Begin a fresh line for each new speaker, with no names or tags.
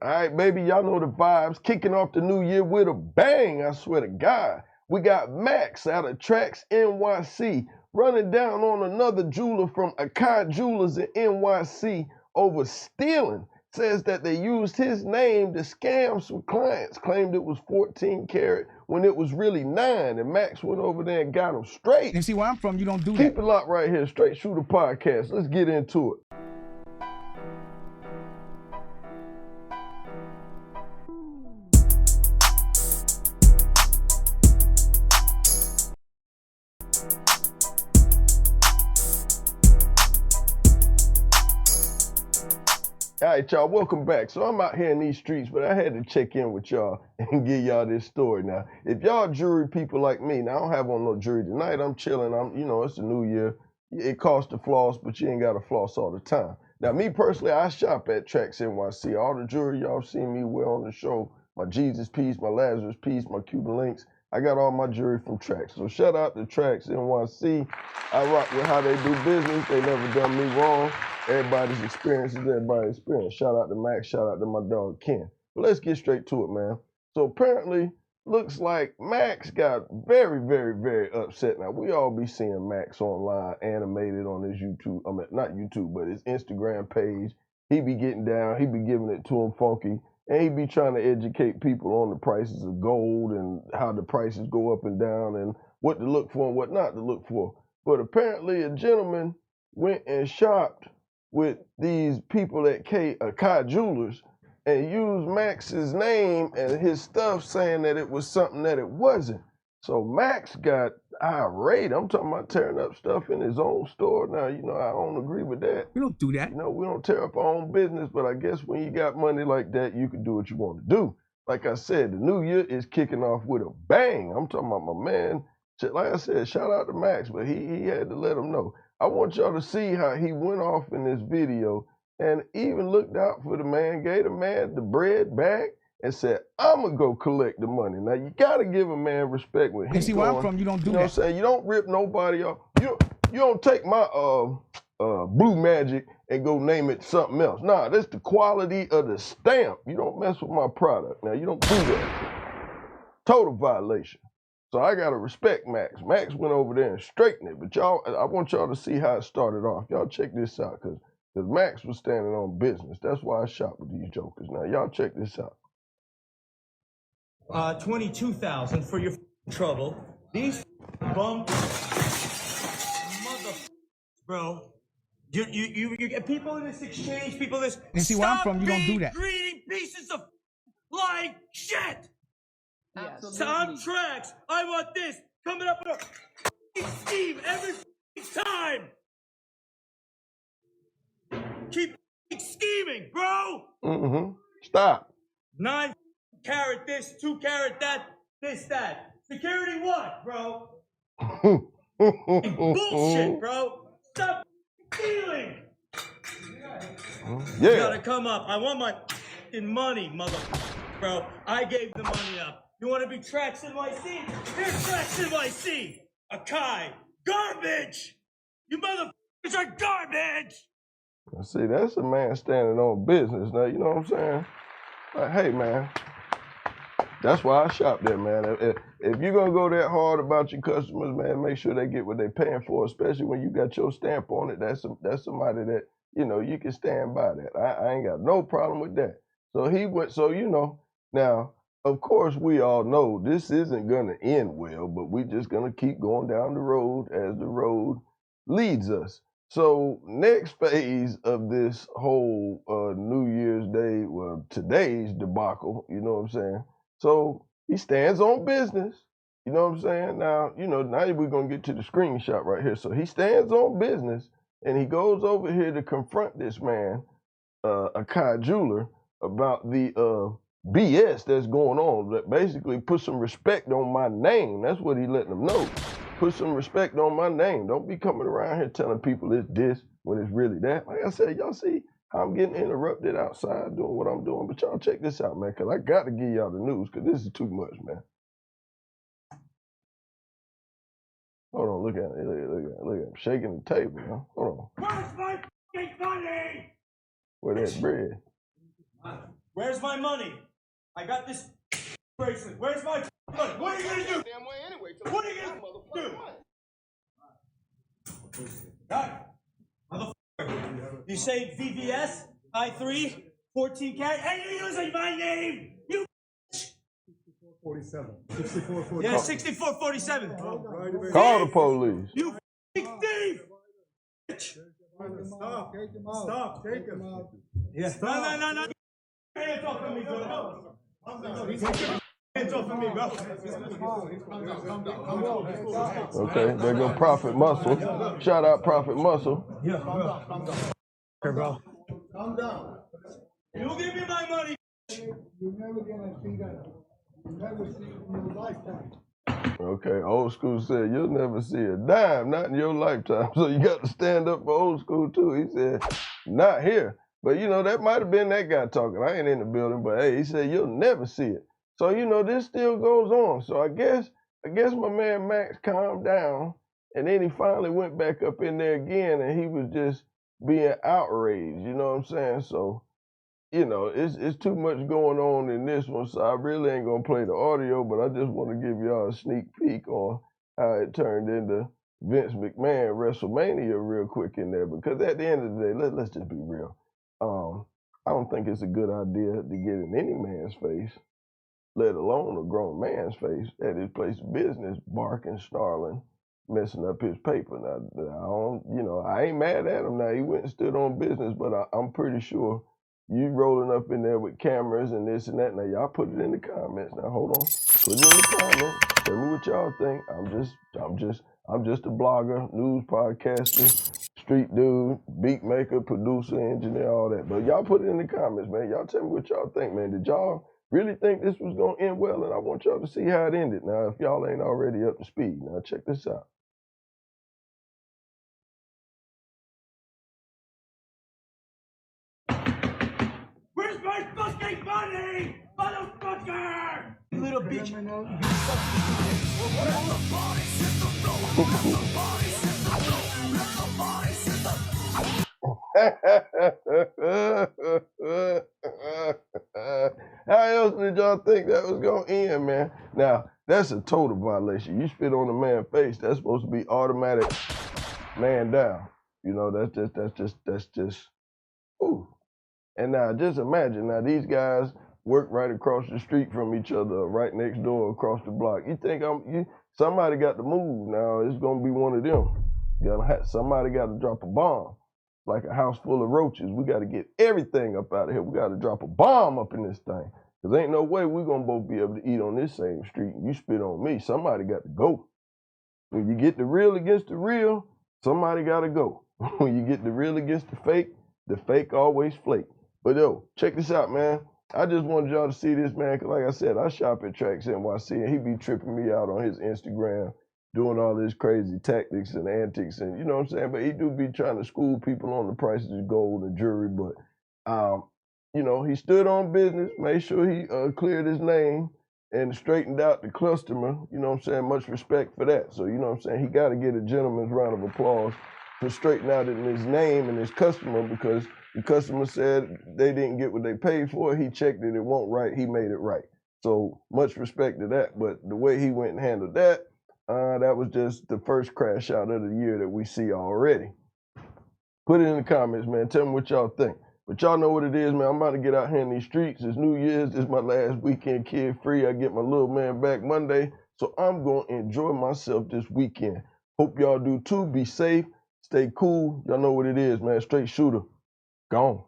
All right, baby, y'all know the vibes. Kicking off the new year with a bang, I swear to God. We got Max out of TRAXNYC running down on another jeweler from AKAY Jewelers in NYC over stealing. Says that they used his name to scam some clients. Claimed it was 14 karat when it was really 9. And Max went over there and got him straight.
And see where I'm from, you don't do that.
Keep it locked right here, Straight Shoota Podcast. Let's get into it. All right, y'all, welcome back. So I'm out here in these streets, but I had to check in with y'all and give y'all this story. Now, if y'all jewelry people like me, now I don't have on no jewelry tonight. I'm chilling. It's the new year. It costs to floss, but you ain't got to floss all the time. Now, me personally, I shop at TRAXNYC. All the jewelry y'all seen me wear on the show, my Jesus piece, my Lazarus piece, my Cuban links, I got all my jewelry from Trax. So shout out to TRAXNYC. I rock with how they do business. They never done me wrong. Everybody's experience is everybody's experience. Shout out to Max, shout out to my dog Ken. But let's get straight to it, man. So apparently, looks like Max got very, very, very upset. Now, we all be seeing Max online, animated on his YouTube, not YouTube, but his Instagram page. He be getting down, he be giving it to him funky, and he be trying to educate people on the prices of gold and how the prices go up and down and what to look for and what not to look for. But apparently, a gentleman went and shopped with these people at AKAY Jewelers and used Max's name and his stuff saying that it was something that it wasn't. So Max got irate. I'm talking about tearing up stuff in his own store. Now, I don't agree with that.
We don't do that.
We don't tear up our own business, but I guess when you got money like that, you can do what you want to do. Like I said, the new year is kicking off with a bang. I'm talking about my man. Like I said, shout out to Max, but he had to let him know. I want y'all to see how he went off in this video and even looked out for the man, gave the man the bread back, and said, I'm going to go collect the money. Now, you got to give a man respect when he's
see where I'm from, you don't do that.
You know what I'm saying? You don't rip nobody off. You don't take my blue magic and go name it something else. Nah, that's the quality of the stamp. You don't mess with my product. Now, you don't do that. Total violation. So I gotta respect Max. Max went over there and straightened it, but y'all, I want y'all to see how it started off. Y'all check this out, cause Max was standing on business. That's why I shop with these jokers. Now y'all check this out.
22,000 for your trouble. These bum mother, bro. You get people in this exchange, people in this.
And see where I'm from, you don't do that.
Greedy pieces of lying shit.
Yes.
So on Trax, I want this coming up with a scheme every time. Keep scheming, bro.
Stop.
9 carat this, 2 carat that, this, that. Security what, bro? Bullshit, bro. Stop stealing.
Yeah.
You gotta come up. I want my money, mother, bro. I gave the money up. You want to be TRAXNYC? Here's TRAXNYC. AKAY. Garbage. You motherfuckers are garbage.
See, that's a man standing on business. Now, you know what I'm saying? Like, hey, man. That's why I shop there, man. If you're going to go that hard about your customers, man, make sure they get what they're paying for, especially when you got your stamp on it. That's somebody that, you can stand by that. I ain't got no problem with that. So he went, now, of course, we all know this isn't going to end well, but we're just going to keep going down the road as the road leads us. So next phase of this whole New Year's Day, well, today's debacle, you know what I'm saying? So he stands on business, you know what I'm saying? Now, now we're going to get to the screenshot right here. So he stands on business and he goes over here to confront this man, AKAY Jeweler, about the BS that's going on. That basically put some respect on my name. That's what he letting them know. Put some respect on my name. Don't be coming around here telling people it's this when it's really that. Like I said, y'all see how I'm getting interrupted outside doing what I'm doing. But y'all check this out, man, because I got to give y'all the news because this is too much, man. Hold on, look at it. Look at him shaking the table, man. Hold on.
Where's my fucking money?
Where that bread?
Where's my money? I got this bracelet. Where's my money? What are you gonna do? What are you gonna do? Alright. Motherfucker. You say VVS, I3, 14K, and you're using my name! You
47. 6447.
Yeah, 6447.
Call the police.
You thief!
Stop. Take him out. Stop. Take him out.
Yeah. No. Hands off of me, bro. Hands off of me, bro.
Okay, there go Prophet Muscle. Shout out Prophet Muscle.
Yeah. Here, bro.
Calm down.
You give me my money.
You're never gonna see that. You'll never see it in your lifetime.
Okay, old school said, you'll never see a dime, not in your lifetime. So you got to stand up for old school too. He said, not here. But you know, that might have been that guy talking. I ain't in the building, but hey, he said, you'll never see it. So, you know, this still goes on. So I guess my man Max calmed down, and then he finally went back up in there again, and he was just being outraged, you know what I'm saying? So, you know, it's too much going on in this one, so I really ain't gonna play the audio, but I just want to give y'all a sneak peek on how it turned into Vince McMahon WrestleMania real quick in there, because at the end of the day, let's just be real. I don't think it's a good idea to get in any man's face, let alone a grown man's face, at his place of business, barking, snarling, messing up his paper. Now, I ain't mad at him now. He went and stood on business, but I'm pretty sure you rolling up in there with cameras and this and that. Now, y'all put it in the comments. Now, hold on. Put it in the comments. Tell me what y'all think. I'm just a blogger, news podcaster, street dude, beat maker, producer, engineer, all that. But y'all put it in the comments, man. Y'all tell me what y'all think, man. Did y'all really think this was going to end well? And I want y'all to see how it ended. Now, if y'all ain't already up to speed, now check this out.
Where's my fucking money, motherfucker? You little bitch.
How else did y'all think that was gonna end, man? Now, that's a total violation. You spit on a man's face, that's supposed to be automatic man down. You know, that's just, ooh. And now, just imagine, now these guys work right across the street from each other, right next door, across the block. You think somebody got to move now, it's gonna be one of them. Somebody got to drop a bomb. Like a house full of roaches. We got to get everything up out of here. We got to drop a bomb up in this thing. Because ain't no way we're going to both be able to eat on this same street. You spit on me, somebody got to go. When you get the real against the real, somebody got to go. When you get the real against the fake always flake. But yo, check this out, man. I just wanted y'all to see this, man, because like I said, I shop at TRAXNYC, and he be tripping me out on his Instagram, doing all this crazy tactics and antics, and you know what I'm saying? But he do be trying to school people on the prices of gold and jewelry, but, you know, he stood on business, made sure he cleared his name and straightened out the customer, you know what I'm saying? Much respect for that. So, you know what I'm saying? He got to get a gentleman's round of applause for straightening out in his name and his customer, because the customer said they didn't get what they paid for. He checked it wasn't right. He made it right. So much respect to that. But the way he went and handled that, that was just the first crash out of the year that we see already. Put it in the comments, man. Tell me what y'all think. But y'all know what it is, man. I'm about to get out here in these streets. It's New Year's. It's my last weekend kid free. I get my little man back Monday. So I'm going to enjoy myself this weekend. Hope y'all do too. Be safe. Stay cool. Y'all know what it is, man. Straight Shoota. Gone.